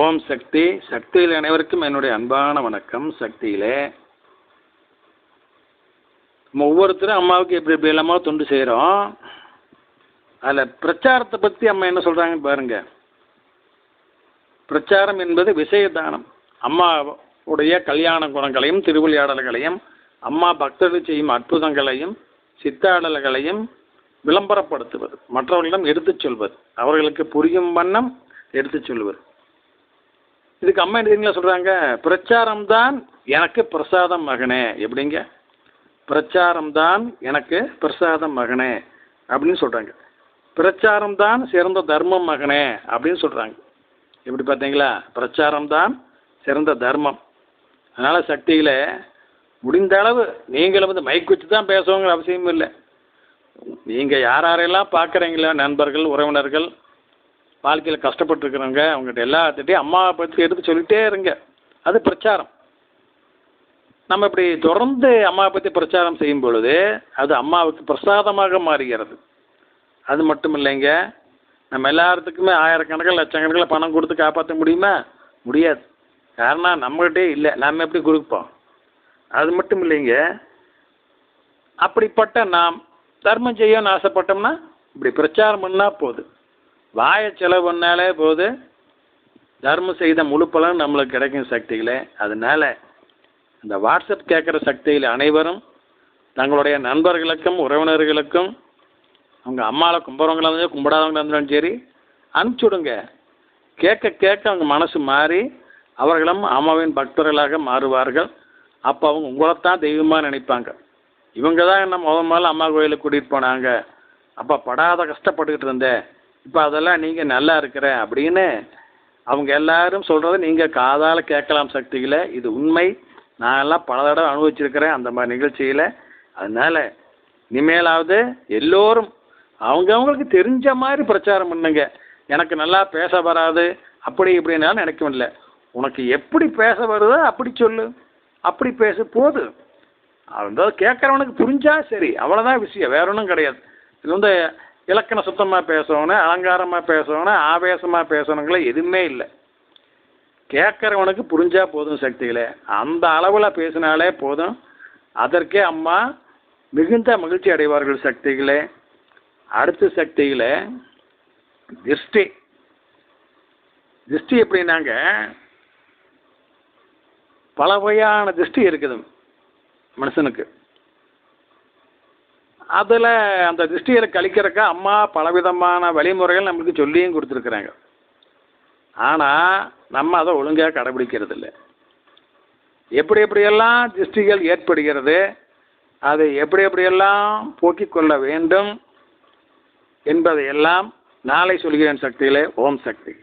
ஓம் சக்தி. சக்தியில் அனைவருக்கும் என்னுடைய அன்பான வணக்கம். சக்தியிலே நம்ம ஒவ்வொருத்தரும் அம்மாவுக்கு எப்படி எப்படி எல்லாமோ தொண்டு செய்கிறோம். அதில் பிரச்சாரத்தை பற்றி அம்மா என்ன சொல்கிறாங்கன்னு பாருங்க. பிரச்சாரம் என்பது விஷயதானம். அம்மாவுடைய கல்யாண குணங்களையும் திருவிளையாடல்களையும் அம்மா பக்தர்கள் செய்யும் அற்புதங்களையும் சித்தாடல்களையும் விளம்பரப்படுத்துவது, மற்றவர்களிடம் எடுத்துச் சொல்வது, அவர்களுக்கு புரியும் வண்ணம் எடுத்துச் சொல்வது. இதுக்கு அம்மா என்ன சொல்கிறாங்க? பிரச்சாரம்தான் எனக்கு பிரசாதம் மகனே. எப்படிங்க? பிரச்சாரம்தான் எனக்கு பிரசாதம் மகனே அப்படின்னு சொல்கிறாங்க. பிரச்சாரம்தான் சிறந்த தர்மம் மகனே அப்படின்னு சொல்கிறாங்க. எப்படி பார்த்தீங்களா? பிரச்சாரம்தான் சிறந்த தர்மம். அதனால் சக்தியில் முடிந்த அளவு நீங்களும் மைக் வச்சு தான் பேசுவோங்கிற அவசியமும் இல்லை. நீங்கள் யாரெல்லாம் பார்க்குறீங்களோ, நண்பர்கள், உறவினர்கள், வாழ்க்கையில் கஷ்டப்பட்டுருக்குறவங்க, அவங்ககிட்ட எல்லாத்திட்டையும் அம்மாவை பற்றி எடுத்து சொல்லிகிட்டே இருங்க. அது பிரச்சாரம். நம்ம இப்படி தொடர்ந்து அம்மாவை பற்றி பிரச்சாரம் செய்யும் பொழுது அது அம்மாவுக்கு பிரசாதமாக மாறுகிறது. அது மட்டும் இல்லைங்க, நம்ம எல்லாத்துக்குமே ஆயிரக்கணக்கில் லட்சக்கணக்கில் பணம் கொடுத்து காப்பாற்ற முடியுமா? முடியாது. காரணம் நம்மகிட்டே இல்லை. நம்ம எப்படி கொடுப்போம்? அது மட்டும் இல்லைங்க, அப்படிப்பட்ட நாம் தர்மம் செய்யணும்னு ஆசைப்பட்டோம்னா இப்படி பிரச்சாரம் பண்ணால் போதும். வாயை செலவு பண்ணாலே போது தர்மம் செய்த முழு பலன் நம்மளுக்கு கிடைக்கும் சக்திகளே. அதனால இந்த வாட்ஸ்அப் கேட்குற சக்தியில் அனைவரும் தங்களுடைய நண்பர்களுக்கும் உறவினர்களுக்கும் அவங்க அம்மாவை கும்பிட்றவங்களா இருந்தாலும் கும்பிடாதவங்களா இருந்தாலும் சரி அனுப்பிச்சுடுங்க. கேட்க கேட்க அவங்க மனசு மாறி அவர்களும் அம்மாவின் பக்தர்களாக மாறுவார்கள். அப்போ அவங்க உங்களைத்தான் தெய்வமாக நினைப்பாங்க. இவங்க தான் என்ன முதல்ல அம்மா கோயிலுக்கு கூட்டிகிட்டு போனாங்க, அப்போ படாத கஷ்டப்பட்டுக்கிட்டு இருந்தேன், இப்போ அதெல்லாம் நீங்கள் நல்லா இருக்கிற அப்படின்னு அவங்க எல்லாரும் சொல்கிறத நீங்கள் காதால் கேட்கலாம் சக்திகளை. இது உண்மை. நான் எல்லாம் பல தடவை அனுபவிச்சிருக்கிறேன் அந்த மாதிரி நிகழ்ச்சியில். அதனால் இனிமேலாவது எல்லோரும் அவங்கவுங்களுக்கு தெரிஞ்ச மாதிரி பிரச்சாரம் பண்ணுங்க. எனக்கு நல்லா பேச வராது அப்படி இப்படின்னாலும் நினைக்கவும் இல்லை. உனக்கு எப்படி பேச வருதோ அப்படி சொல்லு, அப்படி பேசு போது. அதாவது கேட்குறவனுக்கு புரிஞ்சா சரி, அவ்வளோதான் விஷயம். வேற ஒன்றும் கிடையாது. இது இலக்கண சுத்தமாக பேசணும், அலங்காரமாக பேசணும், ஆவேசமாக பேசணுங்களே எதுவுமே இல்லை. கேட்குறவனுக்கு புரிஞ்சா போதும் சக்திகளே. அந்த அளவில் பேசினாலே போதும். அதற்கே அம்மா மிகுந்த மகிழ்ச்சி அடைவார்கள் சக்திகளே. அடுத்த சக்திகளே திருஷ்டி. திருஷ்டி எப்படின்னாங்க, பல வகையான திருஷ்டி இருக்குது மனுஷனுக்கு. அதில் அந்த திருஷ்டிகளை கழிக்கிறக்க அம்மா பலவிதமான வழிமுறைகள் நம்மளுக்கு சொல்லியும் கொடுத்துருக்குறாங்க. ஆனால் நம்ம அதை ஒழுங்காக கடைபிடிக்கிறது இல்லை. எப்படி எப்படியெல்லாம் திருஷ்டிகள் ஏற்படுகிறது, அதை எப்படி எப்படியெல்லாம் போக்கிக் கொள்ள வேண்டும் என்பதையெல்லாம் நாளை சொல்கிறேன் சக்திகளே. ஓம் சக்தி.